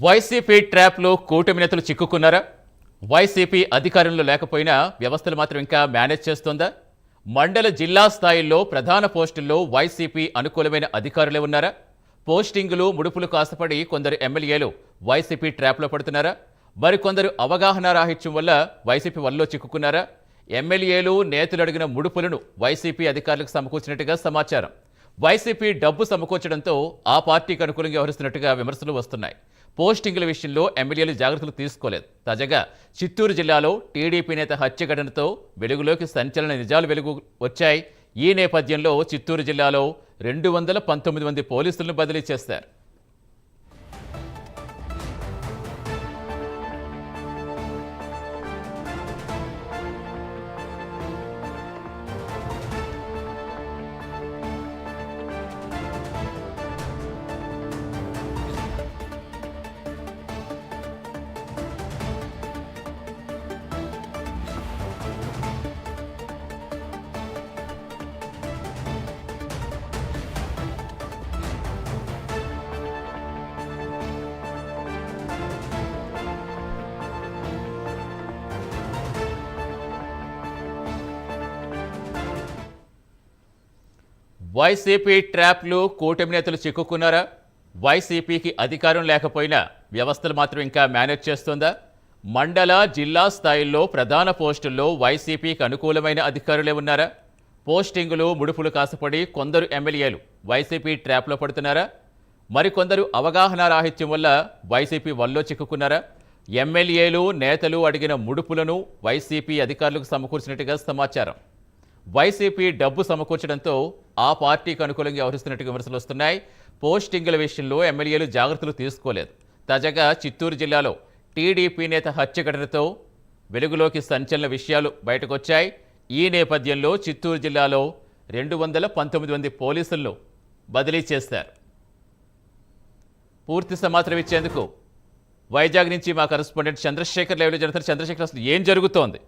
YCP ట్రాప్లో కూటమి నేతలు చిక్కుకున్నారా? వైసీపీ అధికారంలో లేకపోయినా వ్యవస్థలు మాత్రం ఇంకా మేనేజ్ చేస్తోందా? మండల జిల్లా స్థాయిల్లో ప్రధాన పోస్టుల్లో వైసీపీ అనుకూలమైన అధికారులే ఉన్నారా? పోస్టింగులు ముడుపులు కాసపడి కొందరు ఎమ్మెల్యేలు వైసీపీ ట్రాప్లో పడుతున్నారా? మరికొందరు అవగాహన రాహిత్యం వల్ల వైసీపీ వల్లో చిక్కుకున్నారా? ఎమ్మెల్యేలు నేతలు అడిగిన ముడుపులను వైసీపీ అధికారులకు సమకూర్చినట్టుగా సమాచారం. వైసీపీ డబ్బు సమకూర్చడంతో ఆ పార్టీకి అనుకూలంగా వ్యవహరిస్తున్నట్టుగా విమర్శలు వస్తున్నాయి. పోస్టింగుల విషయంలో ఎమ్మెల్యేలు జాగ్రత్తలు తీసుకోలేదు. తాజాగా చిత్తూరు జిల్లాలో టీడీపీ నేత హత్య ఘటనతో వెలుగులోకి సంచలన నిజాలు వెలుగు వచ్చాయి. ఈ నేపథ్యంలో చిత్తూరు జిల్లాలో 219 మంది పోలీసులను బదిలీ చేశారు. వైసీపీ ట్రాప్లు కూటమి నేతలు చిక్కుకున్నారా? వైసీపీకి అధికారం లేకపోయినా వ్యవస్థలు మాత్రం ఇంకా మేనేజ్ చేస్తోందా? మండల జిల్లా స్థాయిల్లో ప్రధాన పోస్టుల్లో వైసీపీకి అనుకూలమైన అధికారులే ఉన్నారా? పోస్టింగులు ముడుపులు కాసపడి కొందరు ఎమ్మెల్యేలు వైసీపీ ట్రాప్లో పడుతున్నారా? మరికొందరు అవగాహన రాహిత్యం వల్ల వైసీపీ వల్లో చిక్కుకున్నారా? ఎమ్మెల్యేలు నేతలు అడిగిన ముడుపులను వైసీపీ అధికారులకు సమకూర్చినట్టుగా సమాచారం. వైసీపీ డబ్బు సమకూర్చడంతో ఆ పార్టీకి అనుకూలంగా వ్యవహరిస్తున్నట్టుగా విమర్శలు వస్తున్నాయి. పోస్టింగుల విషయంలో ఎమ్మెల్యేలు జాగ్రత్తలు తీసుకోలేదు. తాజాగా చిత్తూరు జిల్లాలో టీడీపీ నేత హత్య ఘటనతో వెలుగులోకి సంచలన విషయాలు బయటకొచ్చాయి. ఈ నేపథ్యంలో చిత్తూరు జిల్లాలో 219 మంది పోలీసులను బదిలీ చేశారు. పూర్తి సమాచారం ఇచ్చేందుకు వైజాగ్ నుంచి మా కరెస్పాండెంట్ చంద్రశేఖర్ లైవ్లో జరుగుతారు. చంద్రశేఖర్, అసలు ఏం జరుగుతోంది?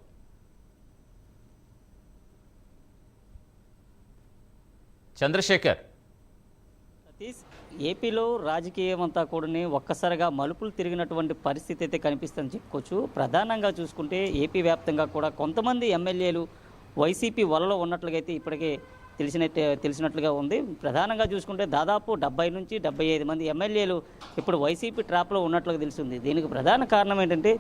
చంద్రశేఖర్, సతీష్, ఏపీలో రాజకీయం అంతా కూడా ఒక్కసారిగా మలుపులు తిరిగినటువంటి పరిస్థితి అయితే కనిపిస్తుందని చెప్పుకోవచ్చు. ప్రధానంగా చూసుకుంటే ఏపీ వ్యాప్తంగా కూడా కొంతమంది ఎమ్మెల్యేలు వైసీపీ వలలో ఉన్నట్లుగా అయితే ఇప్పటికే తెలిసినట్లుగా ఉంది. ప్రధానంగా చూసుకుంటే దాదాపు 70 నుంచి 75 మంది ఎమ్మెల్యేలు ఇప్పుడు వైసీపీ ట్రాప్లో ఉన్నట్లుగా తెలిసింది. దీనికి ప్రధాన కారణం ఏంటంటే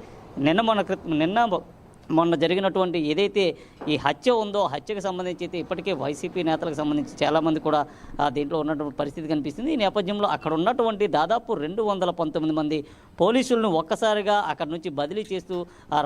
మొన్న జరిగినటువంటి ఏదైతే ఈ హత్య ఉందో హత్యకు సంబంధించి అయితే ఇప్పటికే వైసీపీ నేతలకు సంబంధించి చాలామంది కూడా దీంట్లో ఉన్నటువంటి పరిస్థితి కనిపిస్తుంది. ఈ నేపథ్యంలో అక్కడ ఉన్నటువంటి దాదాపు 219 మంది పోలీసులను ఒక్కసారిగా అక్కడి నుంచి బదిలీ చేస్తూ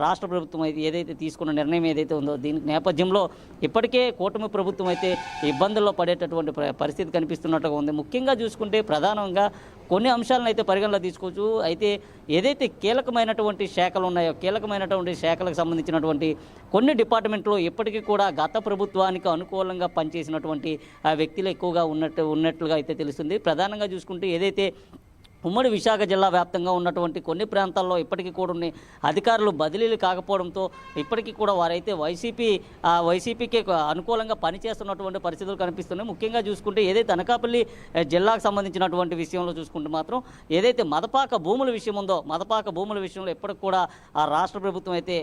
రాష్ట్ర ప్రభుత్వం అయితే ఏదైతే తీసుకున్న నిర్ణయం ఏదైతే ఉందో దీని నేపథ్యంలో ఇప్పటికే కూటమి ప్రభుత్వం అయితే ఇబ్బందుల్లో పడేటటువంటి పరిస్థితి కనిపిస్తున్నట్టుగా ఉంది. ముఖ్యంగా చూసుకుంటే ప్రధానంగా కొన్ని అంశాలను అయితే పరిగణలో తీసుకోవచ్చు. అయితే ఏదైతే కీలకమైనటువంటి శాఖలు ఉన్నాయో కీలకమైనటువంటి శాఖలకు సంబంధించినటువంటి కొన్ని డిపార్ట్మెంట్లో ఇప్పటికీ కూడా గత ప్రభుత్వానికి అనుకూలంగా పనిచేసినటువంటి వ్యక్తులు ఎక్కువగా ఉన్నట్లుగా అయితే తెలుస్తుంది. ప్రధానంగా చూసుకుంటే ఏదైతే ఉమ్మడి విశాఖ జిల్లా వ్యాప్తంగా ఉన్నటువంటి కొన్ని ప్రాంతాల్లో ఇప్పటికీ కూడా అధికారులు బదిలీలు కాకపోవడంతో ఇప్పటికీ కూడా వారైతే వైసీపీకి అనుకూలంగా పనిచేస్తున్నటువంటి పరిస్థితులు కనిపిస్తున్నాయి. ముఖ్యంగా చూసుకుంటే ఏదైతే అనకాపల్లి జిల్లాకు సంబంధించినటువంటి విషయంలో చూసుకుంటే మాత్రం ఏదైతే మదపాక భూముల విషయం ఉందో మదపాక భూముల విషయంలో ఇప్పటికి కూడా రాష్ట్ర ప్రభుత్వం అయితే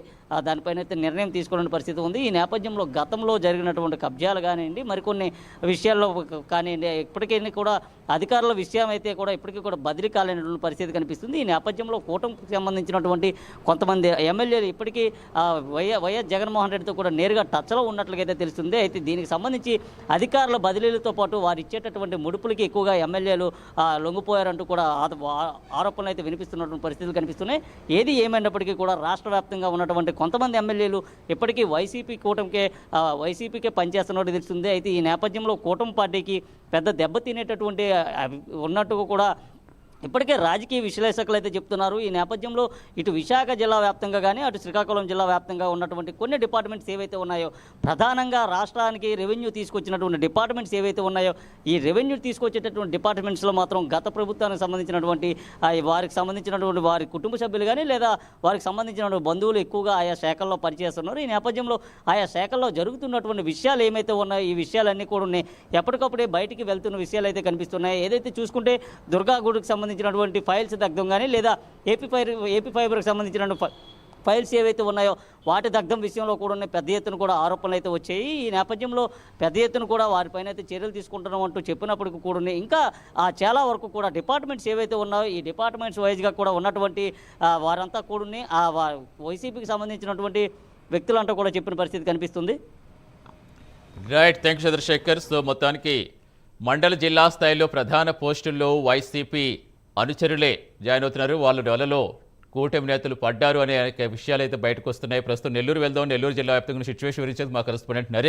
దానిపైన అయితే నిర్ణయం తీసుకునే పరిస్థితి ఉంది. ఈ నేపథ్యంలో గతంలో జరిగినటువంటి కబ్జాలు కానివ్వండి మరికొన్ని విషయాల్లో కానివ్వండి ఇప్పటికీ కూడా అధికారుల విషయం అయితే కూడా ఇప్పటికీ కూడా బదిలీ కాలేనటువంటి పరిస్థితి కనిపిస్తుంది. ఈ నేపథ్యంలో కూటమికి సంబంధించినటువంటి కొంతమంది ఎమ్మెల్యేలు ఇప్పటికీ వైఎస్ జగన్మోహన్ రెడ్డితో కూడా నేరుగా టచ్లో ఉన్నట్లుగైతే తెలుస్తుంది. అయితే దీనికి సంబంధించి అధికారుల బదిలీలతో పాటు వారు ఇచ్చేటటువంటి ముడుపులకి ఎక్కువగా ఎమ్మెల్యేలు లొంగిపోయారంటూ కూడా ఆరోపణలు అయితే వినిపిస్తున్నటువంటి పరిస్థితులు కనిపిస్తున్నాయి. ఏది ఏమైనప్పటికీ కూడా రాష్ట్ర వ్యాప్తంగా ఉన్నటువంటి కొంతమంది ఎమ్మెల్యేలు ఇప్పటికీ వైసీపీకే పనిచేస్తున్నట్టు తెలుస్తుంది. అయితే ఈ నేపథ్యంలో కూటమి పార్టీకి పెద్ద దెబ్బ తినేటటువంటి ఉన్నట్టుగా కూడా ఇప్పటికే రాజకీయ విశ్లేషకులు అయితే చెప్తున్నారు. ఈ నేపథ్యంలో ఇటు విశాఖ జిల్లా వ్యాప్తంగా కానీ అటు శ్రీకాకుళం జిల్లా వ్యాప్తంగా ఉన్నటువంటి కొన్ని డిపార్ట్మెంట్స్ ఏవైతే ఉన్నాయో ప్రధానంగా రాష్ట్రానికి రెవెన్యూ తీసుకొచ్చినటువంటి డిపార్ట్మెంట్స్ ఏవైతే ఉన్నాయో ఈ రెవెన్యూ తీసుకొచ్చేటటువంటి డిపార్ట్మెంట్స్లో మాత్రం గత ప్రభుత్వానికి సంబంధించినటువంటి వారికి సంబంధించినటువంటి వారి కుటుంబ సభ్యులు కానీ లేదా వారికి సంబంధించినటువంటి బంధువులు ఎక్కువగా ఆయా శాఖల్లో పనిచేస్తున్నారు. ఈ నేపథ్యంలో ఆయా శాఖల్లో జరుగుతున్నటువంటి విషయాలు ఏమైతే ఉన్నాయో ఈ విషయాలన్నీ కూడా ఉన్నాయి. ఎప్పటికప్పుడే బయటికి వెళ్తున్న విషయాలు అయితే కనిపిస్తున్నాయి. ఏదైతే చూసుకుంటే దుర్గాగూడికి సంబంధించి సంబంధించినటువంటి ఫైల్స్ దగ్ధం కానీ లేదా ఏపీ ఫైబర్కి సంబంధించిన ఫైల్స్ ఏవైతే ఉన్నాయో వాటి దగ్ధం విషయంలో కూడా ఉన్న పెద్ద ఎత్తున కూడా ఆరోపణలు అయితే వచ్చాయి. ఈ నేపథ్యంలో పెద్ద ఎత్తున కూడా వారిపైన అయితే చర్యలు తీసుకుంటున్నాం అంటూ చెప్పినప్పటికీ కూడా ఇంకా చాలా వరకు కూడా డిపార్ట్మెంట్స్ ఏవైతే ఉన్నాయో ఈ డిపార్ట్మెంట్స్ వైజ్గా కూడా ఉన్నటువంటి వారంతా కూడా వైసీపీకి సంబంధించినటువంటి వ్యక్తులంతా కూడా చెప్పిన పరిస్థితి కనిపిస్తుంది. Right, thank you Chandrashekar. So మొత్తానికి మండల జిల్లా స్థాయిలో ప్రధాన పోస్టుల్లో వైసీపీ అనుచరులే జాయిన్ అవుతున్నారు. వాళ్ళు డొలలో కూటమి నేతలు పడ్డారు అనే విషయాలు అయితే బయటకు వస్తున్నాయి. ప్రస్తుతం నెల్లూరు వెళ్దాం. నెల్లూరు జిల్లా వ్యాప్తంగా సిచ్యువేషన్ గురించి మా కరెస్పాండెంట్ నరేష్